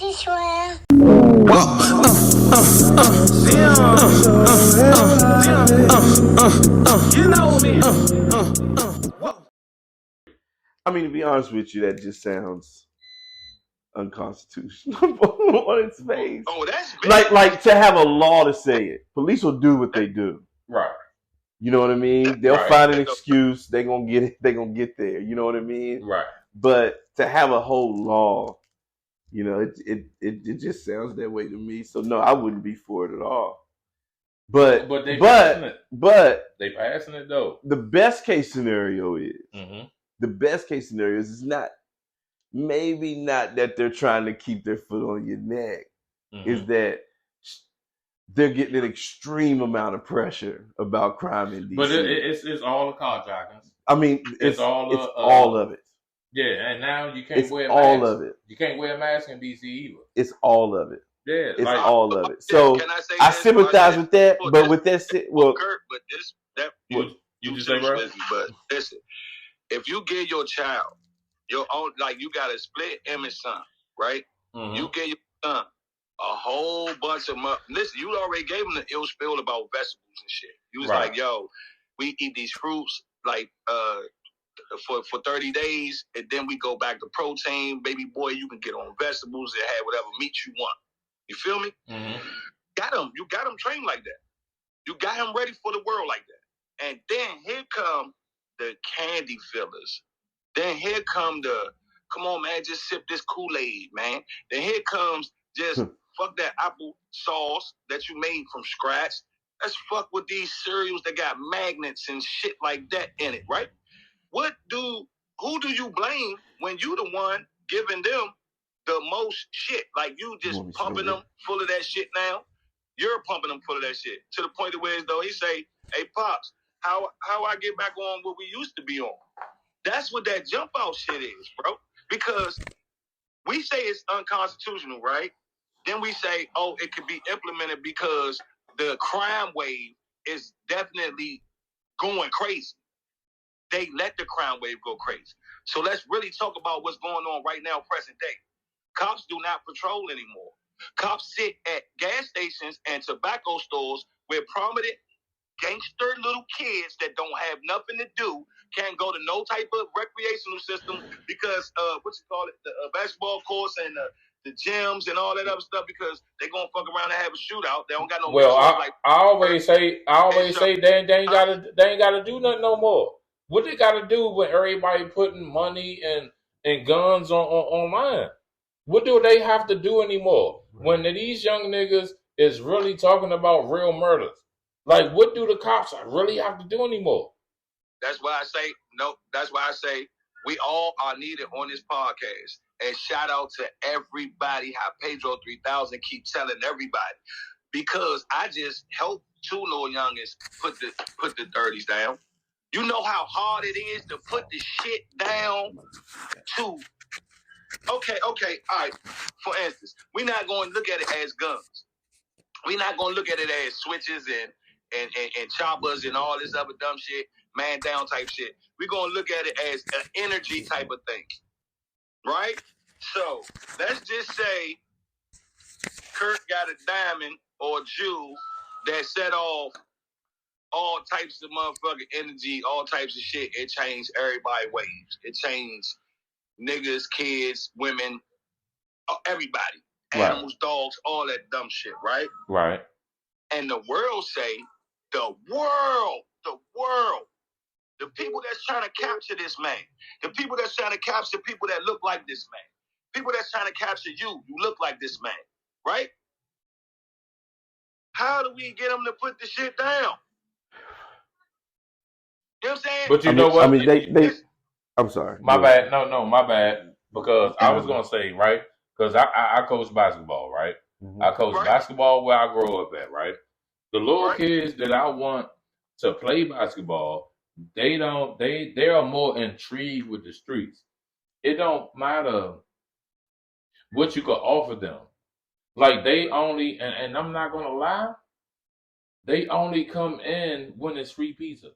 Mardi soir. I mean, to be honest with you, that just sounds unconstitutional on its face. Oh, that's big. Like to have a law to say it. Police will do what they do. Right. You know what I mean? They'll Right. find an excuse. They're gonna get it. They're gonna get there. You know what I mean? Right. But to have a whole law, you know, it just sounds that way to me. So no, I wouldn't be for it at all. But they passing it. But they passing it though. The best case scenario is Mm-hmm. the best case scenario is not maybe not that they're trying to keep their foot on your neck. Mm-hmm. Is that they're getting an extreme amount of pressure about crime in DC. But it's all the carjackings. I mean, it's all of it. Yeah, and now you can't wear a mask. All of it. You can't wear a mask in DC either. It's all of it. Yeah, it's like, all of it. So I sympathize with that, but with that, Kurt, but this that you just say, bro. But listen, if you give your child your own, like you got a split image son, right? Mm-hmm. You give your son a whole bunch of listen, you already gave him the ill spill about vegetables and shit. You was like, yo, we eat these fruits like for 30 days, and then we go back to protein. Baby boy, you can get on vegetables and have whatever meat you want. You feel me? Mm-hmm. You got him trained like that. You got him ready for the world like that. And then here come the candy fillers. Then here come come on, man, just sip this Kool-Aid, man. Then here comes just fuck that apple sauce that you made from scratch. Let's fuck with these cereals that got magnets and shit like that in it, right? Who do you blame when you the one giving them the most shit? Like you just pumping them full of that shit now. You're pumping them full of that shit to the point of where though he say, "Hey pops, how I get back on what we used to be on?" That's what that jump out shit is, bro. Because we say it's unconstitutional, right? Then we say, oh, it could be implemented because the crime wave is definitely going crazy. They let the crime wave go crazy. So let's really talk about what's going on right now, present day. Cops do not patrol anymore. Cops sit at gas stations and tobacco stores where prominent gangster little kids that don't have nothing to do can't go to no type of recreational system because the basketball courts and the gyms and all that other stuff because they're gonna fuck around and have a shootout. They don't got no. Well, I always say they ain't gotta do nothing no more. What they gotta do when everybody putting money and guns online? What do they have to do anymore? When these young niggas is really talking about real murders. Like, what do the cops really have to do anymore? That's why I say, no, that's why I say we all are needed on this podcast. And shout out to everybody, how Pedro 3000 keep telling everybody. Because I just helped two little youngins put the 30s down. You know how hard it is to put the shit down to... Okay, all right. For instance, we're not going to look at it as guns. We're not going to look at it as switches and choppers and all this other dumb shit, man down type shit. We're going to look at it as an energy type of thing, right? So let's just say Kurt got a diamond or a jewel that set off all types of motherfucking energy, all types of shit. It changed everybody's waves. It changed niggas, kids, women, everybody. Animals, dogs, all that dumb shit, right? Right. And the world say, the people that's trying to capture this man, the people that's trying to capture people that look like this man, people that's trying to capture you look like this man, right? How do we get them to put the shit down? You know what I'm saying? But you know what? I mean, they I'm sorry. My bad. No, my bad. Because I was going to say, right? Because I coach basketball, right? Mm-hmm. I coach basketball where I grow up at, right? The little kids that I want to play basketball, they are more intrigued with the streets. It don't matter what you could offer them. Like they only, and I'm not going to lie, they only come in when it's free pizza.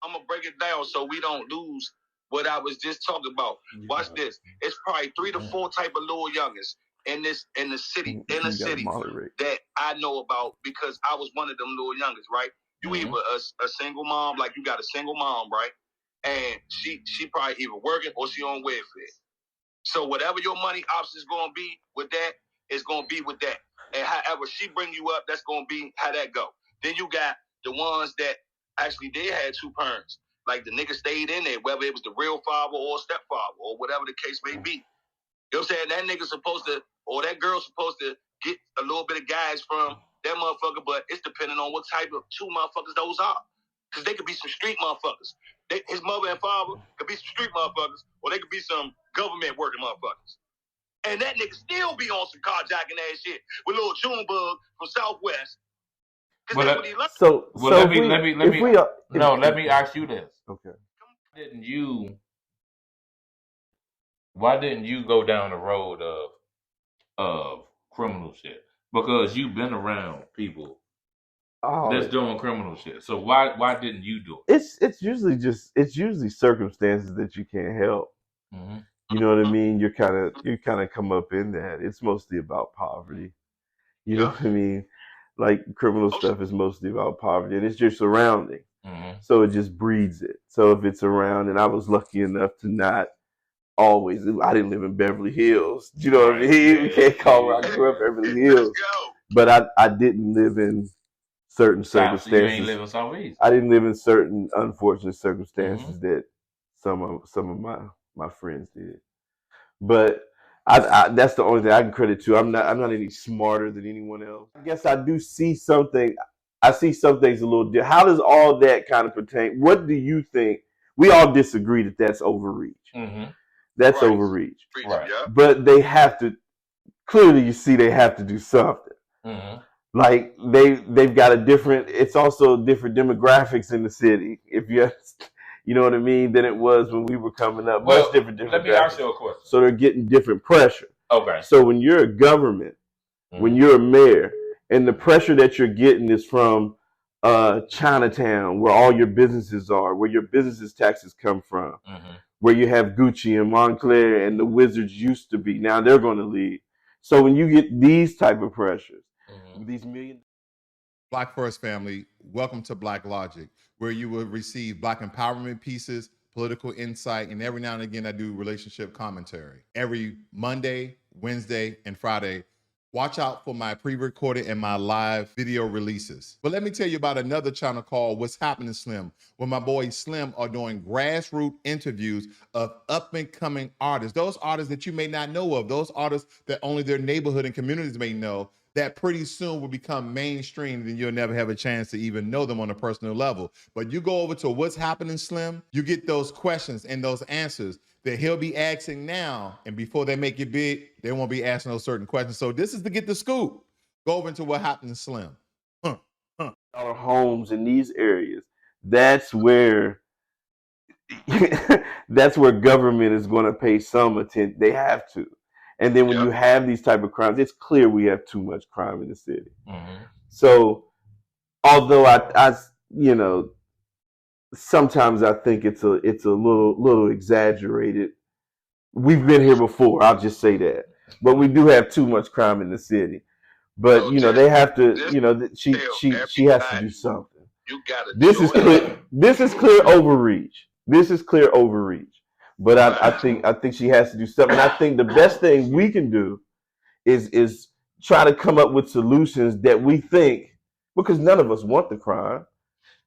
I'm going to break it down so we don't lose what I was just talking about. Watch this. It's probably 3 to 4 type of little youngers in the city, You gotta moderate. that I know about because I was one of them little youngest, right? You either a single mom, like you got a single mom, right? And she probably either working or she on welfare. So whatever your money option is gonna be with that, is gonna be with that. And however she bring you up, that's gonna be how that go. Then you got the ones that actually did have two parents. Like the nigga stayed in there, whether it was the real father or stepfather or whatever the case may be. You know what I'm saying? That nigga's supposed to, or that girl's supposed to get a little bit of guys from that motherfucker, but it's depending on what type of two motherfuckers those are. Because they could be some street motherfuckers. His mother and father could be some street motherfuckers, or they could be some government working motherfuckers. And that nigga still be on some carjacking ass shit with little Junebug from Southwest. Well, let me ask you this. Okay. Why didn't you go down the road of criminal shit? Because you've been around people that's doing criminal shit. So why didn't you do it? It's usually circumstances that you can't help. Mm-hmm. You know what I mean? You kind of come up in that. It's mostly about poverty. You know what I mean? Like criminal stuff is mostly about poverty, and it's your surrounding. Mm-hmm. So it just breeds it. So if it's around, and I was lucky enough to not always. I didn't live in Beverly Hills. You know what I mean? You can't call where I grew up Beverly Hills. But I didn't live in certain circumstances. You ain't live in Southeast. I didn't live in certain unfortunate circumstances that some of my friends did. But I that's the only thing I can credit to. I'm not any smarter than anyone else. I guess I do see something. I see some things a little different. How does all that kind of pertain? What do you think? We all disagree that that's overreach. Mm-hmm. That's overreach. Right. But they have to, clearly you see they have to do something. Mm-hmm. Like they've got it's also different demographics in the city. If you know what I mean, than it was when we were coming up. Well, much different demographics. Let me ask you a question. So they're getting different pressure. Okay. So when you're a government, when you're a mayor, and the pressure that you're getting is from Chinatown, where all your businesses are, where your businesses taxes come from. Mm-hmm. Where you have Gucci and Montclair and the Wizards used to be. Now they're going to leave. So when you get these type of pressures, these million. Black First family, welcome to Black Logic, where you will receive Black empowerment pieces, political insight, and every now and again I do relationship commentary. Every Monday, Wednesday, and Friday. Watch out for my pre-recorded and my live video releases. But let me tell you about another channel called What's Happening Slim, where my boy Slim are doing grassroots interviews of up-and-coming artists. Those artists that you may not know of, those artists that only their neighborhood and communities may know, that pretty soon will become mainstream and you'll never have a chance to even know them on a personal level. But you go over to What's Happening Slim, you get those questions and those answers that he'll be asking now, and before they make it big, they won't be asking those certain questions. So this is to get the scoop. Go over into What Happened to Slim. Our homes in these areas, that's where government is going to pay some attention. They have to. And then when you have these type of crimes, it's clear we have too much crime in the city. Mm-hmm. So although I sometimes I think it's a little exaggerated. We've been here before. I'll just say that. But we do have too much crime in the city. But they have to. She has to do something. You gotta. This is clear. This is clear overreach. But I think she has to do something. I think the best thing we can do is try to come up with solutions that we think, because none of us want the crime.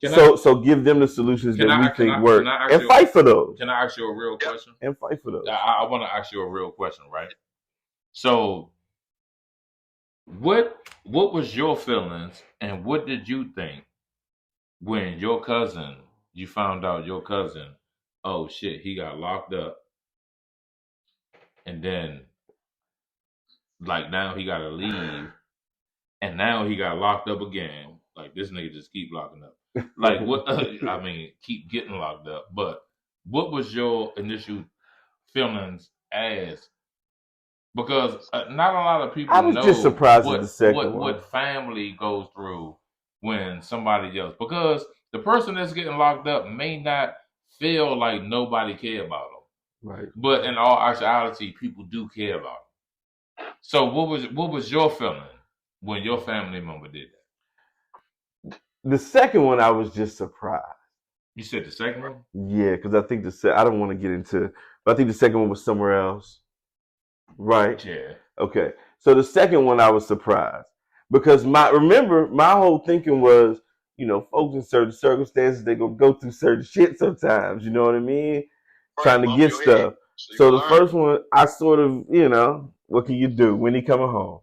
So give them the solutions that we think work and fight for those. Can I ask you a real question? And fight for those. I want to ask you a real question, right? So what was your feelings and what did you think when you found out your cousin, oh shit, he got locked up and then like now he gotta leave and now he got locked up again. Like this nigga just keep locking up. Like what? I mean, keep getting locked up. But what was your initial feelings as? Because not a lot of people I was know just surprised at the second what family goes through when somebody else. Because the person that's getting locked up may not feel like nobody care about them. Right. But in all actuality, people do care about them. So what was your feeling when your family member did that? The second one, I was just surprised. You said the second one? Yeah, because I think I don't want to get into, but I think the second one was somewhere else. Right? Yeah. Okay. So the second one, I was surprised because my whole thinking was, folks in certain circumstances, they gonna go through certain shit sometimes. You know what I mean? Trying to get stuff. So the first one, I sort of, what can you do when he coming home?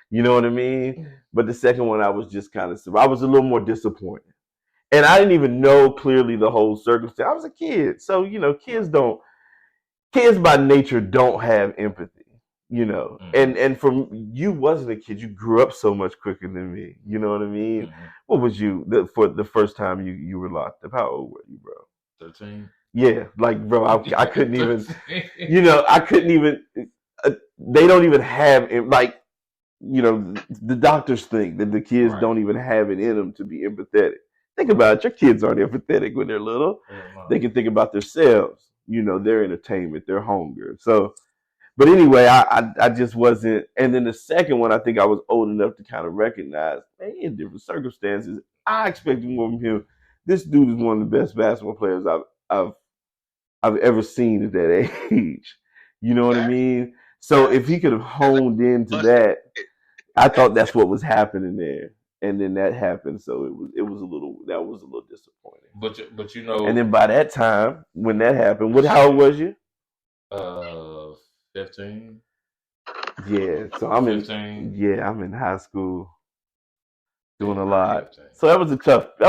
You know what I mean? But the second one, I was just kind of, I was a little more disappointed. And I didn't even know clearly the whole circumstance. I was a kid. So, kids by nature don't have empathy, And from you wasn't a kid, you grew up so much quicker than me. You know what I mean? Mm-hmm. What was you for the first time you were locked up? How old were you, bro? 13. Yeah, like, bro, I couldn't even, I couldn't even, they don't even have, like, the doctors think that the kids don't even have it in them to be empathetic. Think about it. Your kids aren't empathetic when they're little. They can think about themselves, their entertainment, their hunger. So, but anyway, I just wasn't. And then the second one, I think I was old enough to kind of recognize, man, in different circumstances, I expected more from him. This dude is one of the best basketball players I've ever seen at that age. You know what I mean? So if he could have honed into that, I thought that's what was happening there. And then that happened, so it was a little disappointing. But And then by that time, when that happened, how old was you? 15. Yeah, so I'm 15. I'm in high school, doing a lot. 15. So that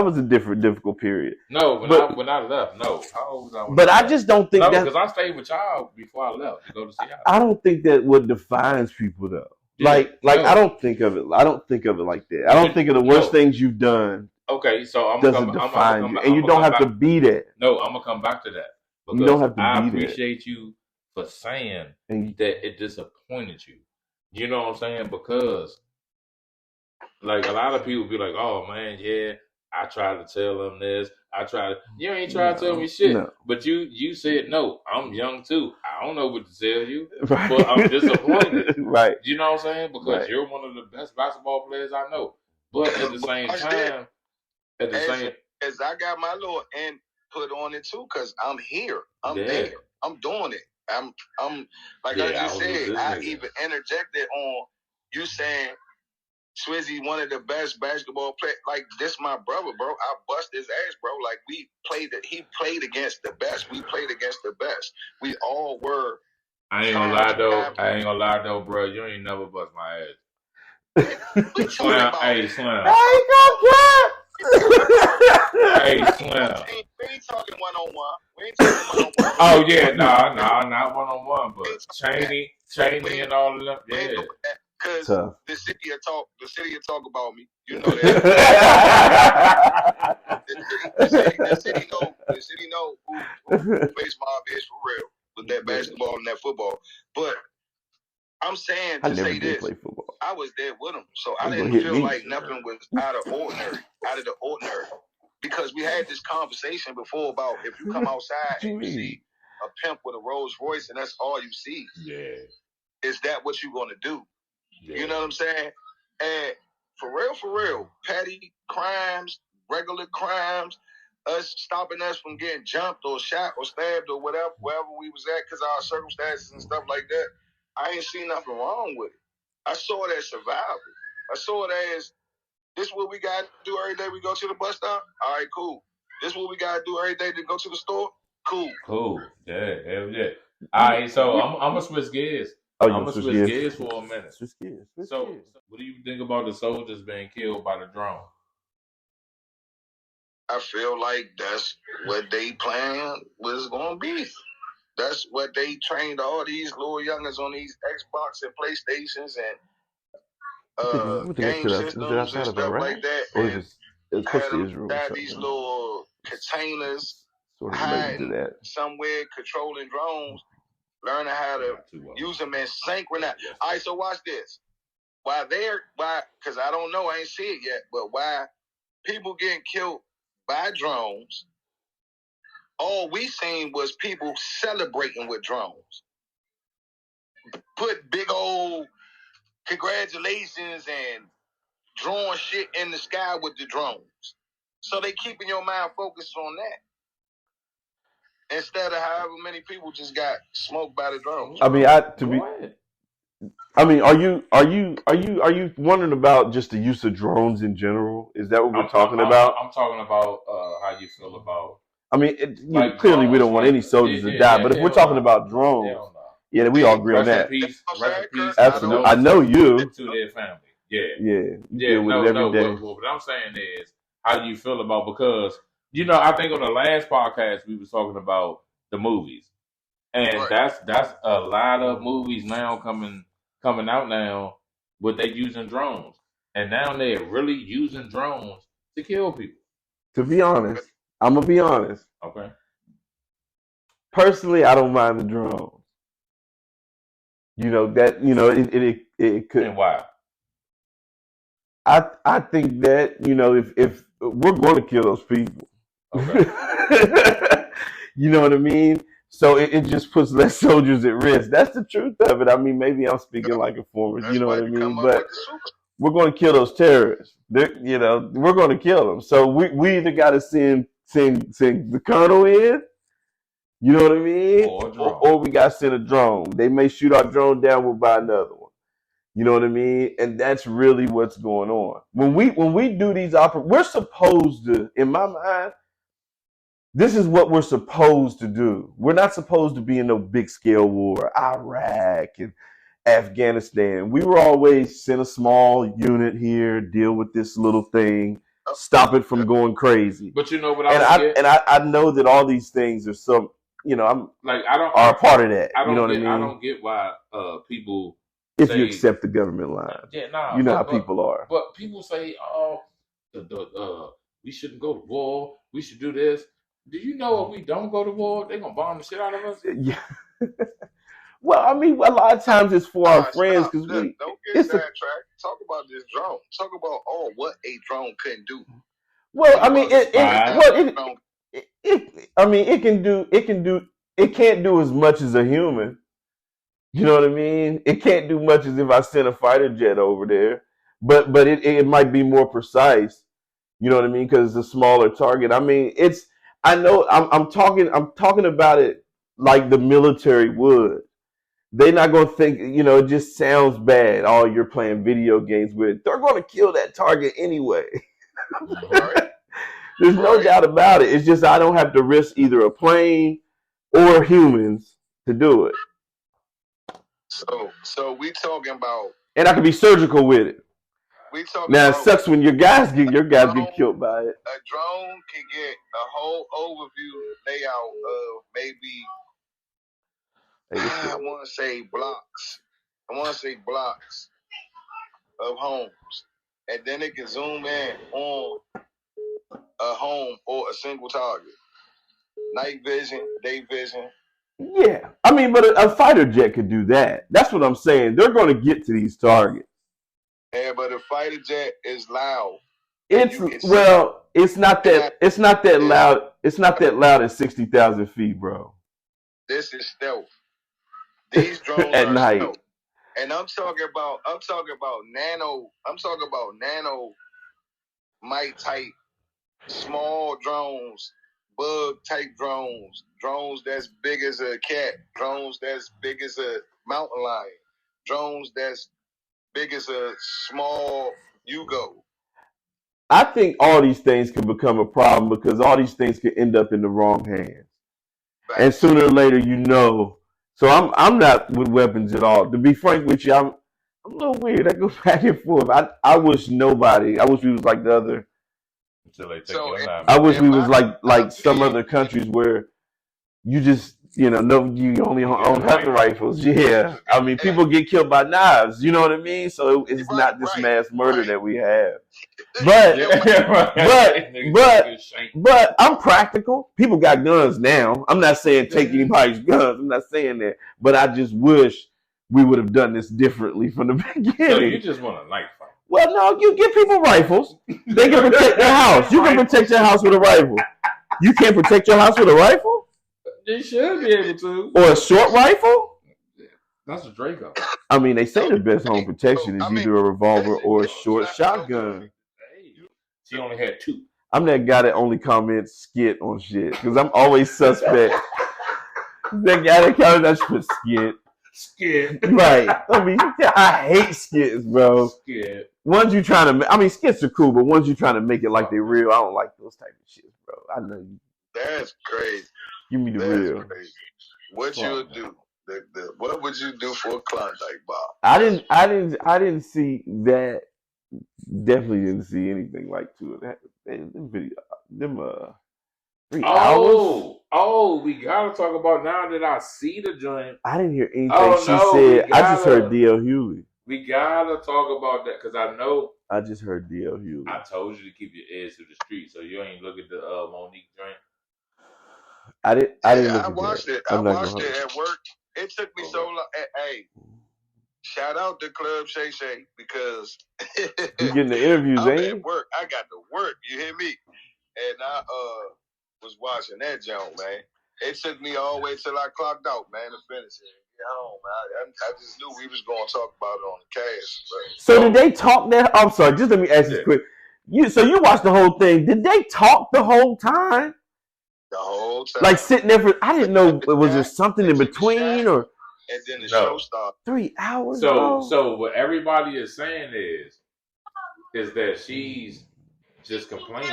was a difficult period. No, when I left, no. How old was I? But I just don't think that, because I stayed with y'all before I left to go to Seattle. I don't think that what defines people though. Yeah, no. I don't think of it. I don't think of it like that. I don't think of the worst things you've done. Okay, so doesn't define you, and you don't have to be that. No, I'm gonna come back to that. You don't have to be that. I appreciate you for saying that it disappointed you. You know what I'm saying? Because like a lot of people be like, "Oh man, yeah, I tried to tell them this. You ain't trying to tell me shit." No. But you said no. I'm young too. I don't know what to tell you, right. But I'm disappointed. Right? You know what I'm saying? Because you're one of the best basketball players I know. But at the same time, as I got my little input on it too, because I'm here. I'm there. I'm doing it. I'm like I just said. I even interjected on you saying Swizzy one of the best basketball players. Like this, my brother, bro. I bust his ass, bro. Like he played against the best. We played against the best. We all were. I ain't gonna lie though, bro. You ain't never bust my ass. Slim, hey, Slim. I ain't gonna Hey, Slim. We ain't talking one-on-one. Oh yeah, nah, not one-on-one, but Cheney and all of them. Yeah. Because the city will talk about me. You know that. the city know who plays my bitch for real with that basketball and that football. But I'm saying to say this, I was there with him, so I didn't feel like nothing was out of the ordinary. Because we had this conversation before about if you come outside and you see a pimp with a Rolls Royce and that's all you see. Yeah. Is that what you're gonna do? Yeah. You know what I'm saying? And for real, petty crimes, regular crimes, us stopping us from getting jumped or shot or stabbed or whatever, wherever we was at because of our circumstances and stuff like that, I ain't seen nothing wrong with it. I saw it as survival. I saw it as, this is what we got to do every day we go to the bus stop? All right, cool. This is what we got to do every day to go to the store? Cool. Yeah, hell yeah. All right, so I'm going to switch gears. I'm going to switch gears for a minute. Switch gears. So, what do you think about the soldiers being killed by the drone? I feel like that's what they planned was going to be. That's what they trained all these little youngers on these Xbox and PlayStations and game systems and stuff like that. And had these little containers hiding somewhere, controlling drones, learning how to use them and synchronize. All right, so watch this. Why, because I don't know, I ain't see it yet, but why people getting killed by drones, all we seen was people celebrating with drones. Put big old congratulations and drawing shit in the sky with the drones. So they keeping your mind focused on that. Instead of however many people just got smoked by the drones. I mean, are you wondering about just the use of drones in general? Is that what we're talking about? I'm talking about how you feel about. I mean, clearly we don't want any soldiers to die, but if we're talking about drones, we all agree on that. Rest in peace. Absolutely, I know you. To their family. Yeah. No. What I'm saying is, how do you feel about, because I think on the last podcast we was talking about the movies, and that's a lot of movies now coming out now, with they using drones, and now they're really using drones to kill people. To be honest, I'm gonna be honest. Okay. Personally, I don't mind the drones. It could. And why? I think that if we're going to kill those people, okay. You know what I mean. So it just puts less soldiers at risk. That's the truth of it. I mean, maybe I'm speaking like a former, you know what I mean. But we're going to kill those terrorists. We're going to kill them. So we either got to send the colonel in, you know what I mean, or we got to send a drone. They may shoot our drone down. We'll buy another one. You know what I mean? And that's really what's going on. When we do these we're supposed to, in my mind, this is what we're supposed to do. We're not supposed to be in no big scale war, Iraq and Afghanistan. We were always send a small unit here, deal with this little thing, stop it from going crazy. But you know what I know that all these things are some, are a part of that. You know what I mean? I don't get why people. If you accept the government line, how people are. But people say, "Oh, we shouldn't go to war. We should do this." Do you know if we don't go to war, they're gonna bomb the shit out of us? Yeah. Well, I mean, a lot of times it's for our friends because don't get sidetracked. Talk about this drone. Talk about what a drone can do. Well, I mean, it can't do as much as a human. You know what I mean? It can't do much as if I sent a fighter jet over there, but it might be more precise. You know what I mean? Because it's a smaller target. I mean, I'm talking about it like the military would. They're not going to think, it just sounds bad. Oh, you're playing video games with it. They're going to kill that target anyway. Right. There's no doubt about it. It's just I don't have to risk either a plane or humans to do it. So we talking about, and I can be surgical with it. We talking now about, it sucks when your guys get killed by it. A drone can get a whole overview layout of maybe I want to say blocks of homes, and then it can zoom in on a home or a single target. Night vision, day vision. Yeah, I mean, but a fighter jet could do that. That's what I'm saying. They're going to get to these targets. Yeah, but a fighter jet is loud. It's not that loud. It's not that loud at 60,000 feet, bro. This is stealth. These drones at are night. Stealth. And I'm talking about nano mite type small drones, bug type drones that's big as a cat, drones that's big as a mountain lion, drones that's big as a small Yugo. I think all these things can become a problem because all these things can end up in the wrong hands. Right. And sooner or later, So I'm not with weapons at all. To be frank with you, I'm a little weird. I go back and forth. I wish we was like the other. I wish we was like some other countries where you just you only own hunting rifles. Yeah, I mean people get killed by knives. You know what I mean? So it's not this mass murder that we have. But I'm practical. People got guns now. I'm not saying take anybody's guns. I'm not saying that. But I just wish we would have done this differently from the beginning. So you just want a knife fight? Well, no, you give people rifles. They can protect their house. You can protect your house with a rifle. You can't protect your house with a rifle? They should be able to. Or a short rifle? That's a Draco. I mean, they say the best home protection is either a revolver or a short shotgun. She only had 2. I'm that guy that only comments skit on shit because I'm always suspect. That guy that comments that shit skit. Right. I mean, I hate skits, bro. Skit. Ones you trying to, I mean, skits are cool, but ones you trying to make it like they real, I don't like those type of shit, bro. I know you. That's crazy. Give me the real. Crazy. What you would do? What would you do for a Klondike bar? I didn't see that. Definitely didn't see anything like to it. Them video, 3 hours. Oh, we gotta talk about now that I see the joint. I didn't hear anything she said. I just heard D.L. Hughley. We gotta talk about that because I know. I just heard D.L. Hughley. I told you to keep your ears to the street, so you ain't look at the Monique joint. I didn't. I watched it. I watched it at work. It took me so long. Hey, shout out to Club Shay Shay because you getting the interviews, I'm ain't at work. I got to work. You hear me? And I was watching that joint, man. It took me all the way till I clocked out, man, to finish it. Get home, man. I just knew we was going to talk about it on the cast. So did they talk that? I'm sorry. Just let me ask this quick. So you watched the whole thing. Did they talk the whole time? The whole time. Like sitting there for, I didn't know, was there something in between or? And then the show started. 3 hours. So what everybody is saying is that she's just complaining.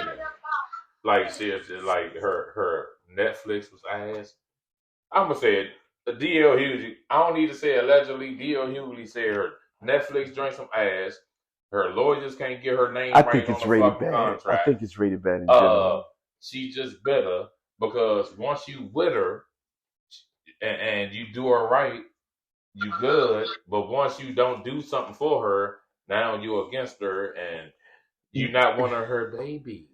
Like seriously, like her Netflix was ass. I'm gonna say it. D.L. Hughley. I don't need to say allegedly. D.L. Hughley said her Netflix drank some ass. Her lawyers can't get her name right on the fucking contract. I think it's rated bad in general. She just better because once you with her and you do her right, you good. But once you don't do something for her, now you're against her and you're not one of her babies.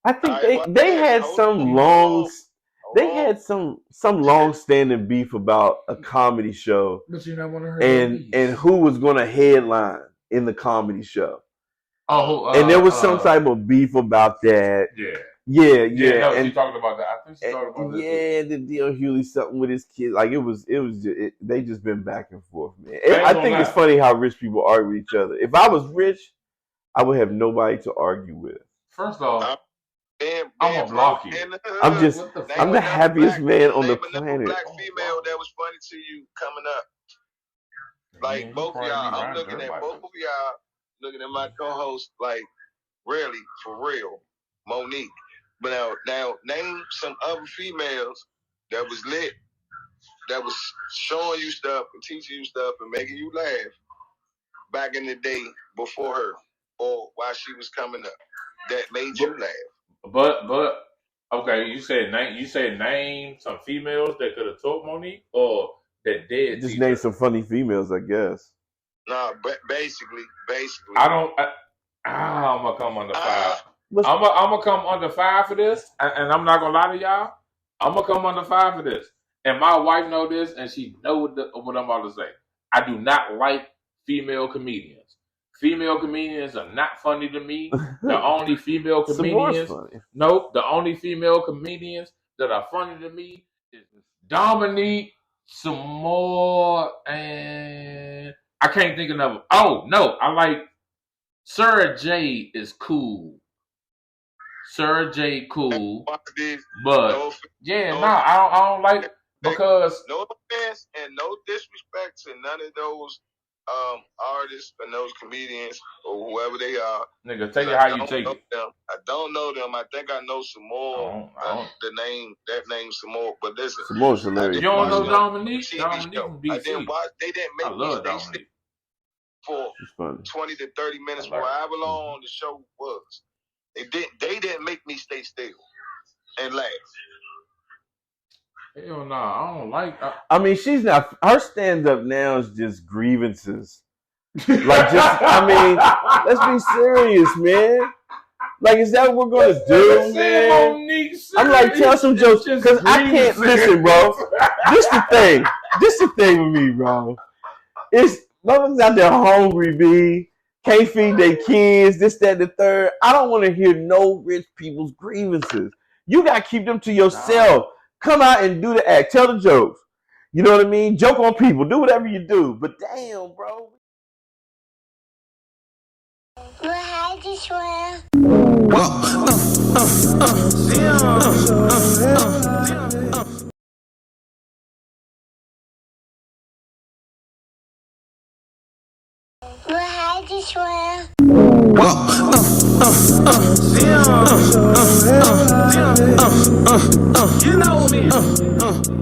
I think they had some long standing beef about a comedy show. But you're not one of her babies. And who was going to headline in the comedy show. And there was some type of beef about that. Yeah. No, and she talked about that. I think she talked about that. Yeah, the D.L. Hughley something with his kids. Like they just been back and forth, man. I think it's funny how rich people argue with each other. If I was rich, I would have nobody to argue with. First off, I'm gonna block you. I'm the happiest man on the planet. Black female that was funny to you coming up. Like both of y'all, I'm looking at both of y'all, looking at my co-host, like really for real, Monique. But now name some other females that was lit, that was showing you stuff and teaching you stuff and making you laugh back in the day before her or while she was coming up that made you laugh. But okay, you said name some females that could have taught Monique or that did. Just name some funny females, I guess. No, but basically. I'm gonna come under fire. I'm gonna come under fire for this, and I'm not gonna lie to y'all. I'm gonna come under fire for this, and my wife know this, and she know what I'm about to say. I do not like female comedians. Female comedians are not funny to me. The only female comedians, the only female comedians that are funny to me is Dominique, some more, and I can't think of them. Oh no, I like Sarah J is cool. Sarah J cool, but I don't like it because no offense and no disrespect to none of those artists and those comedians or whoever they are. Nigga, take it how you take it. I don't know them. I think I know some more. That name some more. But listen, some more hilarious. You don't know Dominique? Dominique from DC. They didn't make me stay still for 20 to 30 minutes for however long the show was. They didn't make me stay still and laugh. Hell no, I don't like. I mean, she's not. Her stand up now is just grievances. Let's be serious, man. Like, is that what we're gonna do, man? I'm like, tell some jokes because I can't listen, bro. This the thing with me, bro. It's motherfuckers out there hungry, B. Can't feed their kids, this, that, the third. I don't want to hear no rich people's grievances. You got to keep them to yourself. Come out and do the act. Tell the jokes. You know what I mean? Joke on people. Do whatever you do. But damn, bro. You know me.